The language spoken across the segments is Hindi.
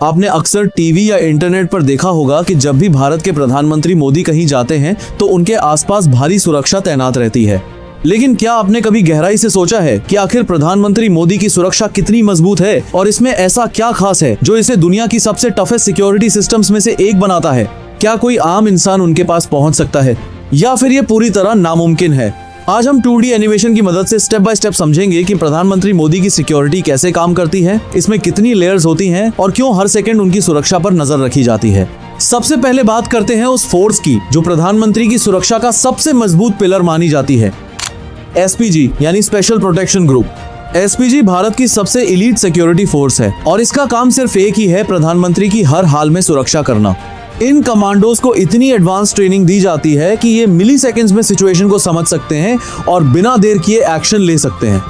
आपने अक्सर टीवी या इंटरनेट पर देखा होगा कि जब भी भारत के प्रधानमंत्री मोदी कहीं जाते हैं तो उनके आसपास भारी सुरक्षा तैनात रहती है। लेकिन क्या आपने कभी गहराई से सोचा है कि आखिर प्रधानमंत्री मोदी की सुरक्षा कितनी मजबूत है और इसमें ऐसा क्या खास है जो इसे दुनिया की सबसे टफेस्ट सिक्योरिटी सिस्टम्स में से एक बनाता है? क्या कोई आम इंसान उनके पास पहुंच सकता है या फिर ये पूरी तरह नामुमकिन है? आज हम 2D एनिमेशन की मदद से स्टेप बाय स्टेप समझेंगे कि प्रधानमंत्री मोदी की सिक्योरिटी कैसे काम करती है, इसमें कितनी लेयर्स होती हैं और क्यों हर सेकंड उनकी सुरक्षा पर नजर रखी जाती है। सबसे पहले बात करते हैं उस फोर्स की जो प्रधानमंत्री की सुरक्षा का सबसे मजबूत पिलर मानी जाती है, एसपीजी यानी special protection group. SPG Bharat की सबसे एलीट सिक्योरिटी फोर्स है और इसका काम सिर्फ एक ही है, प्रधानमंत्री की हर हाल में सुरक्षा करना। इन कमांडोज को इतनी एडवांस ट्रेनिंग दी जाती है कि ये मिली सेकेंड्स में सिचुएशन को समझ सकते हैं और बिना देर किए एक्शन ले सकते हैं।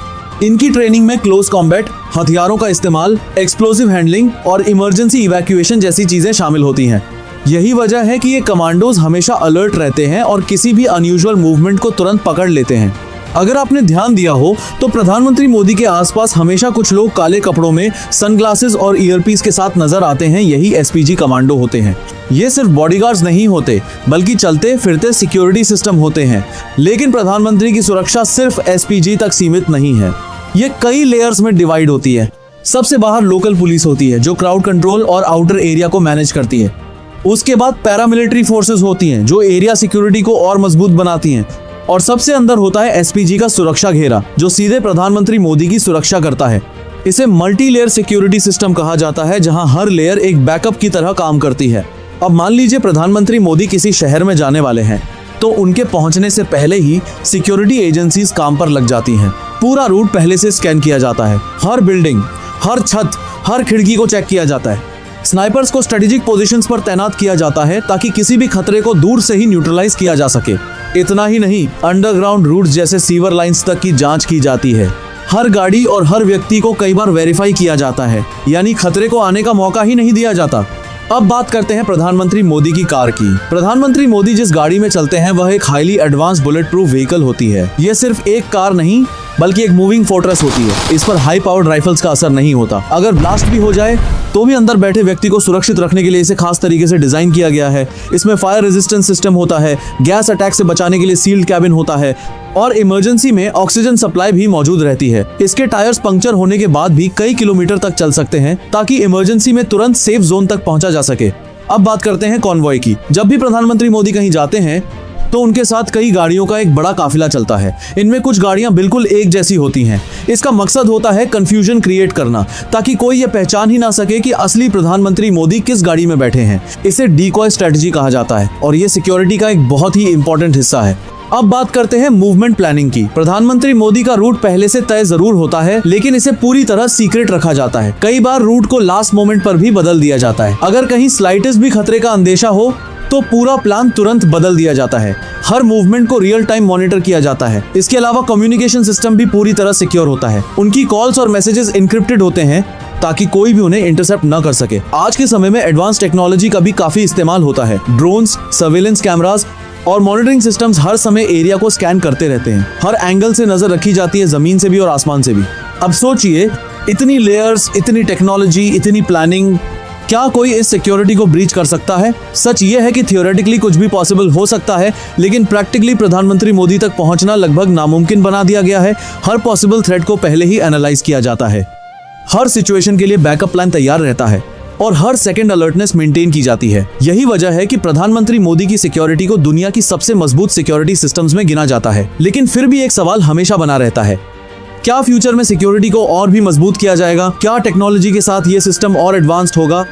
इनकी ट्रेनिंग में क्लोज कॉम्बैट, हथियारों का इस्तेमाल, एक्सप्लोसिव हैंडलिंग और इमरजेंसी इवैक्यूएशन जैसी चीजें शामिल होती हैं। यही वजह है कि ये कमांडोज हमेशा अलर्ट रहते हैं और किसी भी अनयूजुअल मूवमेंट को तुरंत पकड़ लेते हैं। अगर आपने ध्यान दिया हो तो प्रधानमंत्री मोदी के आसपास हमेशा कुछ लोग काले कपड़ों में सनग्लासेस और ईयरपीस के साथ नजर आते हैं, यही एसपीजी कमांडो होते हैं। ये सिर्फ बॉडीगार्ड्स नहीं होते बल्कि चलते फिरते सिक्योरिटी सिस्टम होते हैं। लेकिन प्रधानमंत्री की सुरक्षा सिर्फ एसपीजी तक सीमित नहीं है, ये कई लेयर्स में डिवाइड होती है। सबसे बाहर लोकल पुलिस होती है जो क्राउड कंट्रोल और आउटर एरिया को मैनेज करती है। उसके बाद पैरामिलिट्री फोर्सेस होती हैं जो एरिया सिक्योरिटी को और मजबूत बनाती हैं। और सबसे अंदर होता है एसपीजी का सुरक्षा घेरा जो सीधे प्रधानमंत्री मोदी की सुरक्षा करता है। इसे मल्टी लेयर सिक्योरिटी सिस्टम कहा जाता है जहां हर लेयर एक बैकअप की तरह काम करती है। अब मान लीजिए प्रधानमंत्री मोदी किसी शहर में जाने वाले हैं तो उनके पहुंचने से पहले ही सिक्योरिटी एजेंसीज काम पर लग जाती हैं। पूरा रूट पहले से स्कैन किया जाता है, हर बिल्डिंग, हर छत, हर खिड़की को चेक किया जाता है। स्नाइपर्स को स्ट्रेटेजिक पोजीशंस पर तैनात किया जाता है ताकि किसी भी खतरे को दूर से ही न्यूट्रलाइज किया जा सके। इतना ही नहीं, अंडरग्राउंड रूट्स जैसे सीवर लाइंस तक की जांच की जाती है। हर गाड़ी और हर व्यक्ति को कई बार वेरीफाई किया जाता है, यानी खतरे को आने का मौका ही नहीं दिया जाता। अब बात करते हैं प्रधानमंत्री मोदी की कार की। प्रधानमंत्री मोदी जिस गाड़ी में चलते हैं वह एक highly advance bullet proof vehicle होती है। यह सिर्फ एक कार नहीं बल्कि एक मूविंग फोर्ट्रेस होती है। इस पर हाई पावर्ड राइफल्स का असर नहीं होता। अगर ब्लास्ट भी हो जाए तो भी अंदर बैठे व्यक्ति को सुरक्षित रखने के लिए इसे खास तरीके से डिजाइन किया गया है। इसमें फायर रेजिस्टेंस सिस्टम होता है, गैस अटैक से बचाने के लिए सील्ड कैबिन होता है और इमरजेंसी में ऑक्सीजन सप्लाई भी मौजूद रहती है। इसके टायर्स पंक्चर होने के बाद भी कई किलोमीटर तक चल सकते हैं ताकि इमरजेंसी में तुरंत सेफ जोन तक पहुंचा जा सके। अब बात करते हैं कॉन्वॉय की। जब भी प्रधानमंत्री मोदी कहीं जाते हैं तो उनके साथ कई गाड़ियों का एक बड़ा काफिला चलता है। इनमें कुछ गाड़ियां बिल्कुल एक जैसी होती हैं। इसका मकसद होता है कंफ्यूजन क्रिएट करना ताकि कोई ये पहचान ही ना सके कि असली प्रधानमंत्री मोदी किस गाड़ी में बैठे हैं। इसे डीकॉय स्ट्रेटजी कहा जाता है और ये सिक्योरिटी का एक बहुत ही इंपॉर्टेंट हिस्सा है। अब बात करते हैं मूवमेंट प्लानिंग की। प्रधानमंत्री मोदी का रूट पहले से तय जरूर होता है लेकिन इसे पूरी तरह सीक्रेट रखा जाता है। कई बार रूट को लास्ट मोमेंट पर भी बदल दिया जाता है। अगर कहीं स्लाइटेस्ट भी खतरे का अंदेशा हो तो पूरा प्लान तुरंत बदल दिया जाता है। हर मूवमेंट को रियल टाइम मॉनिटर किया जाता है। इसके अलावा कम्युनिकेशन सिस्टम भी पूरी तरह सिक्योर होता है। उनकी कॉल्स और मैसेजेस एन्क्रिप्टेड होते हैं ताकि कोई भी उन्हें इंटरसेप्ट न कर सके। आज के समय में एडवांस टेक्नोलॉजी का भी काफी इस्तेमाल होता है। ड्रोन्स, सर्वेलेंस कैमरास और मॉनिटरिंग सिस्टम्स हर समय एरिया को स्कैन करते रहते हैं। हर एंगल से नजर रखी जाती है, जमीन से भी और आसमान से भी। अब सोचिए, इतनी लेयर्स, इतनी टेक्नोलॉजी, इतनी प्लानिंग, क्या कोई इस सिक्योरिटी को ब्रीच कर सकता है? सच ये है कि थियोरेटिकली कुछ भी पॉसिबल हो सकता है लेकिन प्रैक्टिकली प्रधानमंत्री मोदी तक पहुंचना लगभग नामुमकिन बना दिया गया है। हर पॉसिबल थ्रेट को पहले ही एनालाइज किया जाता है, हर सिचुएशन के लिए बैकअप प्लान तैयार रहता है और हर सेकंड अलर्टनेस मेंटेन की जाती है। यही वजह है कि प्रधानमंत्री मोदी की सिक्योरिटी को दुनिया की सबसे मजबूत सिक्योरिटी सिस्टम्स में गिना जाता है। लेकिन फिर भी एक सवाल हमेशा बना रहता है, क्या फ्यूचर में सिक्योरिटी को और भी मजबूत किया जाएगा? क्या टेक्नोलॉजी के साथ ये सिस्टम और एडवांस्ड होगा?